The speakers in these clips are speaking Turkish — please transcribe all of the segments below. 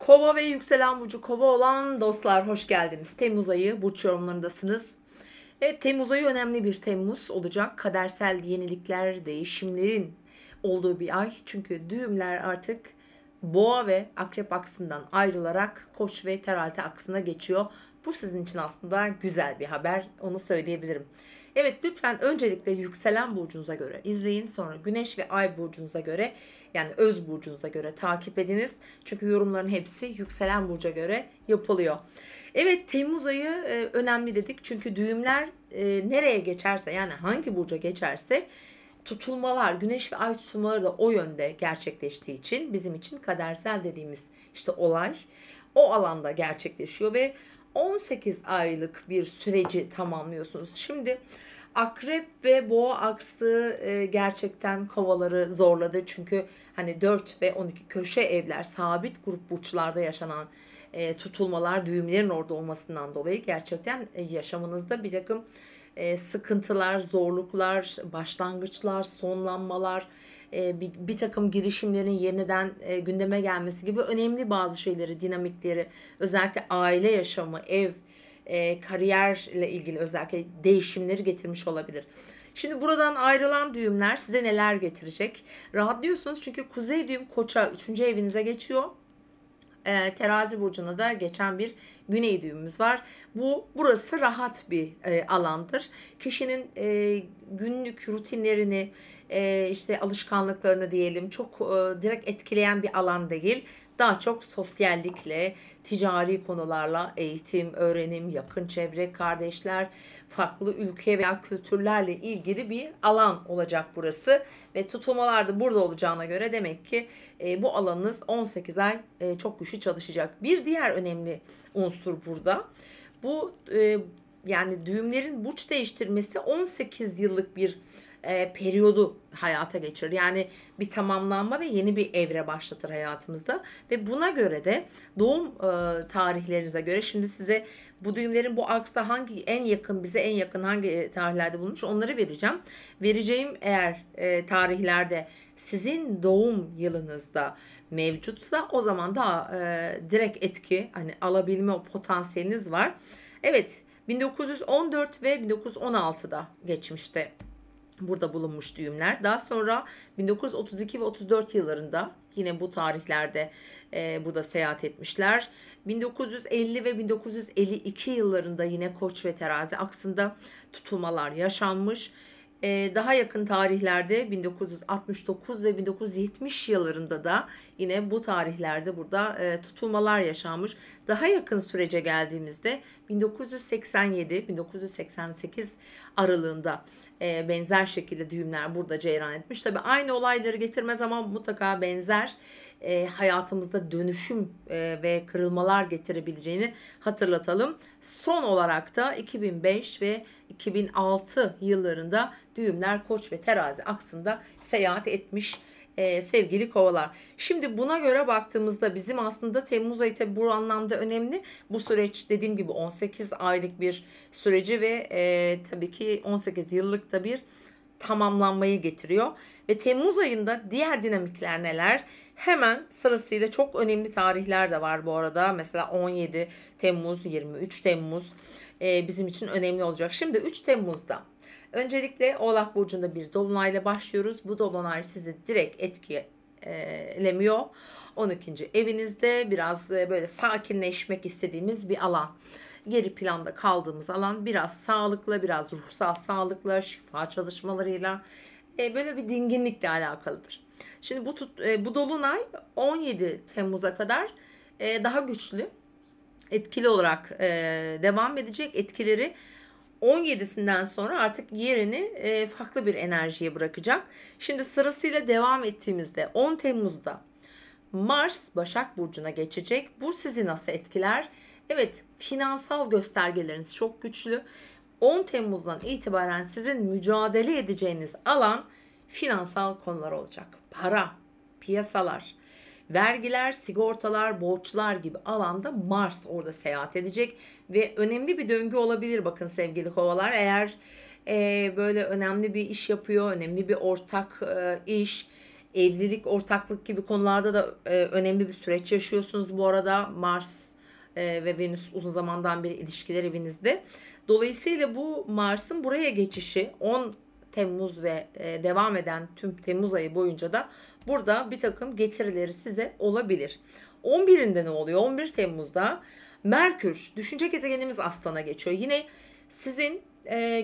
Kova ve yükselen burcu kova olan dostlar hoş geldiniz. Temmuz ayı burç yorumlarındasınız. Evet, Temmuz ayı önemli bir Temmuz olacak. Kadersel yenilikler, değişimlerin olduğu bir ay. Çünkü düğümler artık Boğa ve Akrep aksından ayrılarak Koç ve Terazi aksına geçiyor. Bu sizin için aslında güzel bir haber, onu söyleyebilirim. Evet, lütfen öncelikle yükselen burcunuza göre izleyin, sonra güneş ve ay burcunuza göre, yani öz burcunuza göre takip ediniz. Çünkü yorumların hepsi yükselen burca göre yapılıyor. Evet, Temmuz ayı önemli dedik çünkü düğümler nereye geçerse, yani hangi burca geçerse tutulmalar, güneş ve ay tutulmaları da o yönde gerçekleştiği için bizim için kadersel dediğimiz işte olay o alanda gerçekleşiyor ve 18 aylık bir süreci tamamlıyorsunuz. Şimdi Akrep ve Boğa aksı gerçekten kovaları zorladı. Çünkü hani 4 ve 12 köşe evler, sabit grup burçlarda yaşanan tutulmalar, düğümlerin orada olmasından dolayı gerçekten yaşamınızda bir takım sıkıntılar, zorluklar, başlangıçlar, sonlanmalar, bir takım girişimlerin yeniden gündeme gelmesi gibi önemli bazı şeyleri, dinamikleri, özellikle aile yaşamı, ev, kariyerle ilgili özellikle değişimleri getirmiş olabilir. Şimdi buradan ayrılan düğümler size neler getirecek? Rahatlıyorsunuz çünkü kuzey düğüm Koç'a 3. evinize geçiyor. Terazi burcuna da geçen bir güney düğümümüz var. Burası rahat bir alandır. Kişinin günlük rutinlerini, işte alışkanlıklarını diyelim, çok direkt etkileyen bir alan değil. Daha çok sosyallikle, ticari konularla, eğitim, öğrenim, yakın çevre, kardeşler, farklı ülke veya kültürlerle ilgili bir alan olacak burası. Ve tutulmalar da burada olacağına göre demek ki bu alanınız 18 ay çok güçlü çalışacak. Bir diğer önemli unsur burada. Bu yani düğümlerin burç değiştirmesi 18 yıllık bir periyodu hayata geçirir. Yani bir tamamlanma ve yeni bir evre başlatır hayatımızda. Ve buna göre de doğum tarihlerinize göre şimdi size bu düğümlerin bu aksa bize en yakın hangi tarihlerde bulunmuş onları vereceğim. Vereceğim eğer tarihlerde sizin doğum yılınızda mevcutsa o zaman da direkt etki hani alabilme potansiyeliniz var. Evet, 1914 ve 1916'da geçmişte burada bulunmuş düğümler. Daha sonra 1932 ve 34 yıllarında yine bu tarihlerde burada seyahat etmişler. 1950 ve 1952 yıllarında yine Koç ve Terazi aksında tutulmalar yaşanmış. Daha yakın tarihlerde 1969 ve 1970 yıllarında da yine bu tarihlerde burada tutulmalar yaşanmış. Daha yakın sürece geldiğimizde 1987-1988 aralığında benzer şekilde düğümler burada cereyan etmiş. Tabii aynı olayları getirmez ama mutlaka benzer hayatımızda dönüşüm ve kırılmalar getirebileceğini hatırlatalım. Son olarak da 2005 ve 2006 yıllarında düğümler Koç ve Terazi aksında seyahat etmiş sevgili kovalar. Şimdi buna göre baktığımızda bizim aslında Temmuz ayı tabi bu anlamda önemli. Bu süreç dediğim gibi 18 aylık bir süreci ve tabii ki 18 yıllıkta bir tamamlanmayı getiriyor. Ve Temmuz ayında diğer dinamikler neler? Hemen sırasıyla çok önemli tarihler de var bu arada. Mesela 17 Temmuz, 23 Temmuz bizim için önemli olacak. Şimdi 3 Temmuz'da öncelikle Oğlak Burcu'nda bir dolunayla başlıyoruz. Bu dolunay sizi direkt etkilemiyor. 12. evinizde biraz böyle sakinleşmek istediğimiz bir alan. Geri planda kaldığımız alan biraz sağlıkla, biraz ruhsal sağlıkla, şifa çalışmalarıyla böyle bir dinginlikle alakalıdır. Şimdi bu dolunay 17 Temmuz'a kadar daha güçlü, etkili olarak devam edecek. Etkileri 17'sinden sonra artık yerini farklı bir enerjiye bırakacak. Şimdi sırasıyla devam ettiğimizde 10 Temmuz'da Mars Başak Burcu'na geçecek. Bu sizi nasıl etkiler? Evet, finansal göstergeleriniz çok güçlü. 10 Temmuz'dan itibaren sizin mücadele edeceğiniz alan finansal konular olacak. Para, piyasalar, vergiler, sigortalar, borçlar gibi alanda Mars orada seyahat edecek ve önemli bir döngü olabilir bakın sevgili kovalar. Eğer böyle önemli bir iş yapıyor, önemli bir ortak iş, Evlilik, ortaklık gibi konularda da önemli bir süreç yaşıyorsunuz bu arada. Mars ve Venüs uzun zamandan beri ilişkiler evinizde. Dolayısıyla bu Mars'ın buraya geçişi 10 Temmuz ve devam eden tüm Temmuz ayı boyunca da burada bir takım getirileri size olabilir. 11'inde ne oluyor? 11 Temmuz'da Merkür, düşünce gezegenimiz Aslan'a geçiyor. Yine sizin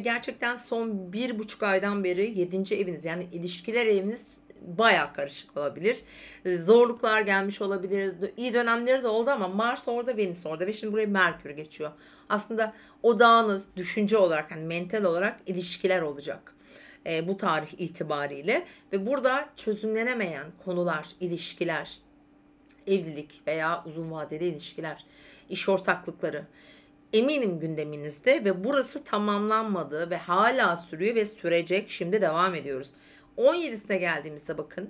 gerçekten son 1,5 aydan beri 7. eviniz, yani ilişkiler eviniz bayağı karışık olabilir. Zorluklar gelmiş olabilir. İyi dönemleri de oldu ama Mars orada, Venüs orada ve şimdi buraya Merkür geçiyor. Aslında odağınız düşünce olarak, yani mental olarak ilişkiler olacak. Bu tarih itibariyle ve burada çözümlenemeyen konular, ilişkiler, evlilik veya uzun vadeli ilişkiler, iş ortaklıkları eminim gündeminizde ve burası tamamlanmadı ve hala sürüyor ve sürecek. Şimdi devam ediyoruz. 17'sine geldiğimizde bakın,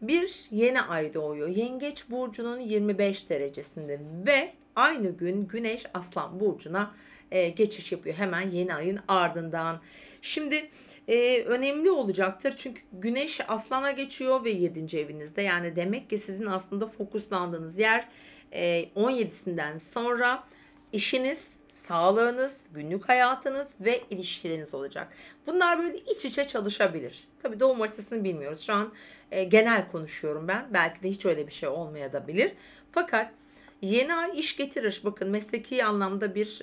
bir yeni ay doğuyor. Yengeç burcunun 25 derecesinde ve aynı gün Güneş Aslan burcuna geçiş yapıyor hemen yeni ayın ardından. Şimdi önemli olacaktır çünkü Güneş Aslan'a geçiyor ve 7. evinizde, yani demek ki sizin aslında fokuslandığınız yer 17'sinden sonra işiniz, sağlığınız, günlük hayatınız ve ilişkileriniz olacak. Bunlar böyle iç içe çalışabilir. Tabii doğum haritasını bilmiyoruz. Şu an genel konuşuyorum ben. Belki de hiç öyle bir şey olmayabilir. Fakat yeni ay iş getirir. Bakın, mesleki anlamda bir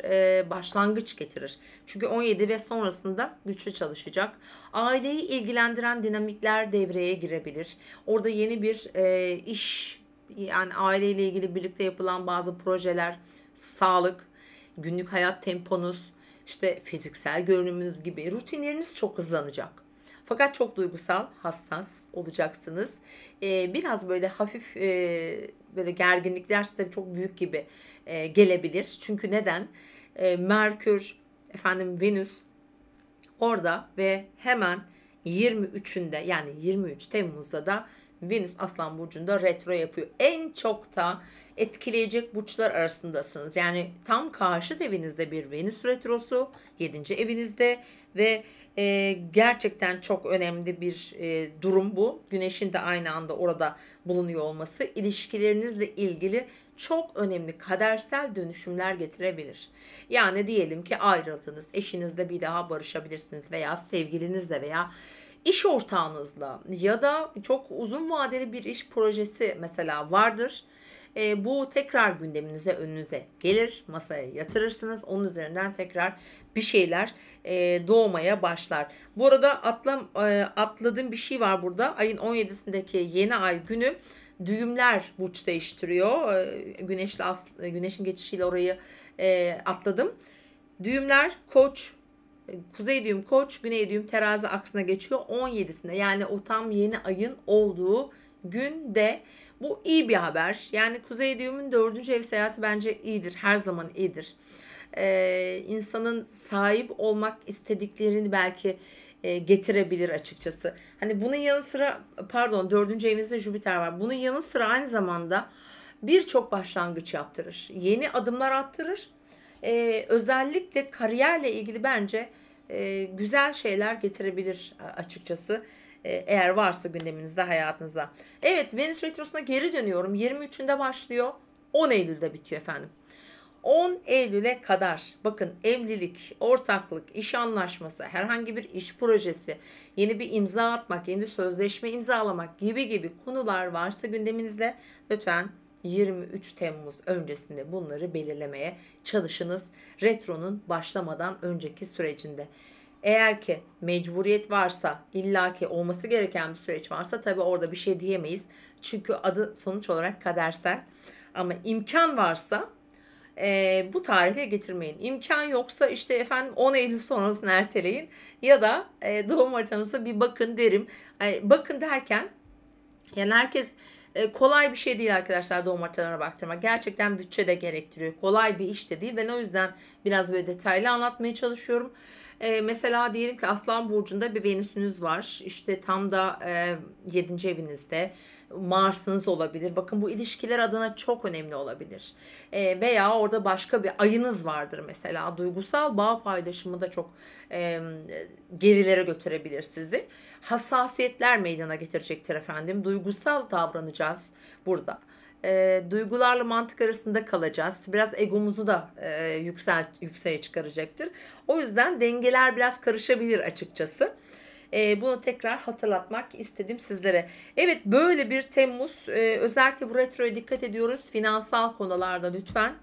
başlangıç getirir. Çünkü 17 ve sonrasında güçlü çalışacak. Aileyi ilgilendiren dinamikler devreye girebilir. Orada yeni bir iş, yani aileyle ilgili birlikte yapılan bazı projeler, sağlık, günlük hayat temponuz, işte fiziksel görünümünüz gibi rutinleriniz çok hızlanacak. Fakat çok duygusal, hassas olacaksınız. Biraz böyle hafif böyle gerginlikler size çok büyük gibi gelebilir. Çünkü neden? Merkür, Venüs orada ve hemen 23'ünde, yani 23 Temmuz'da da Venüs Aslan Burcu'nda retro yapıyor. En çok da etkileyecek burçlar arasındasınız. Yani tam karşıt evinizde bir Venüs retrosu, 7. evinizde ve gerçekten çok önemli bir durum bu. Güneşin de aynı anda orada bulunuyor olması ilişkilerinizle ilgili çok önemli kadersel dönüşümler getirebilir. Yani diyelim ki ayrıldınız, eşinizle bir daha barışabilirsiniz veya sevgilinizle veya iş ortağınızla ya da çok uzun vadeli bir iş projesi mesela vardır. Bu tekrar gündeminize, önünüze gelir, masaya yatırırsınız. Onun üzerinden tekrar bir şeyler doğmaya başlar. Bu arada atladığım bir şey var burada. Ayın 17'sindeki yeni ay günü düğümler burç değiştiriyor. Güneşin geçişiyle orayı atladım. Düğümler Koç, kuzey düğüm Koç, güney düğüm Terazi aksına geçiyor 17'sinde. Yani o tam yeni ayın olduğu günde. Bu iyi bir haber. Yani kuzey düğümün 4. ev seyahati bence iyidir. Her zaman iyidir. İnsanın sahip olmak istediklerini belki getirebilir açıkçası. Hani bunun yanı sıra, pardon, 4. evinizde Jüpiter var. Bunun yanı sıra aynı zamanda birçok başlangıç yaptırır. Yeni adımlar attırır. Özellikle kariyerle ilgili bence güzel şeyler getirebilir açıkçası. Eğer varsa gündeminizde, hayatınızda. Evet, Venüs Retrosu'na geri dönüyorum. 23'ünde başlıyor. 10 Eylül'de bitiyor efendim. 10 Eylül'e kadar bakın, evlilik, ortaklık, iş anlaşması, herhangi bir iş projesi, yeni bir imza atmak, yeni bir sözleşme imzalamak gibi konular varsa gündeminizde, lütfen 23 Temmuz öncesinde bunları belirlemeye çalışınız. Retronun başlamadan önceki sürecinde. Eğer ki mecburiyet varsa, illaki olması gereken bir süreç varsa tabii orada bir şey diyemeyiz. Çünkü adı sonuç olarak kadersel. Ama imkan varsa bu tarihle getirmeyin. İmkan yoksa işte 10 Eylül sonrasını erteleyin ya da doğum haritanıza bir bakın derim. Bakın derken, yani herkes kolay bir şey değil arkadaşlar doğum haritalarına baktırmak. Gerçekten bütçe de gerektiriyor. Kolay bir iş de değil. Ben o yüzden biraz böyle detaylı anlatmaya çalışıyorum. Mesela diyelim ki Aslan burcunda bir Venüs'ünüz var. İşte tam da 7. evinizde Mars'ınız olabilir. Bakın bu ilişkiler adına çok önemli olabilir. Veya orada başka bir ayınız vardır mesela. Duygusal bağ paylaşımı da çok e, gerilere götürebilir sizi. Hassasiyetler meydana getirecektir efendim. Duygusal davranacağız burada. Duygularla mantık arasında kalacağız. Biraz egomuzu da yükseğe çıkaracaktır. O yüzden dengeler biraz karışabilir açıkçası. Bunu tekrar hatırlatmak istedim sizlere. Evet, böyle bir Temmuz. Özellikle bu retroya dikkat ediyoruz. Finansal konularda lütfen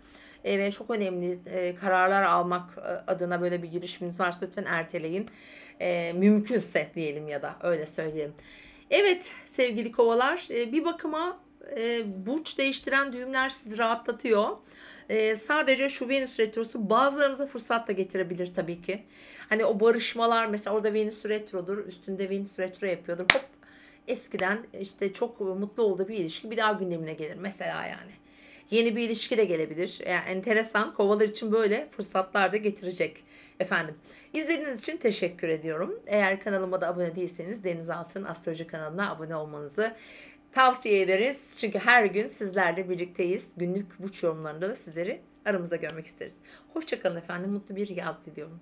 ve çok önemli kararlar almak adına böyle bir girişiminiz varsa lütfen erteleyin. Mümkünse diyelim, ya da öyle söyleyelim. Evet sevgili kovalar, bir bakıma burç değiştiren düğümler sizi rahatlatıyor. Sadece şu Venüs retrosu bazılarımıza fırsat da getirebilir tabii ki. Hani o barışmalar, mesela orada Venüs retrodur, üstünde Venüs retro yapıyordur. Hop, eskiden işte çok mutlu olduğu bir ilişki bir daha gündemine gelir mesela yani. Yeni bir ilişki de gelebilir. Yani enteresan, kovalar için böyle fırsatlar da getirecek efendim. İzlediğiniz için teşekkür ediyorum. Eğer kanalıma da abone değilseniz Deniz Altın Astroloji kanalına abone olmanızı tavsiye ederiz. Çünkü her gün sizlerle birlikteyiz. Günlük burç yorumlarında da sizleri aramızda görmek isteriz. Hoşçakalın efendim. Mutlu bir yaz diliyorum.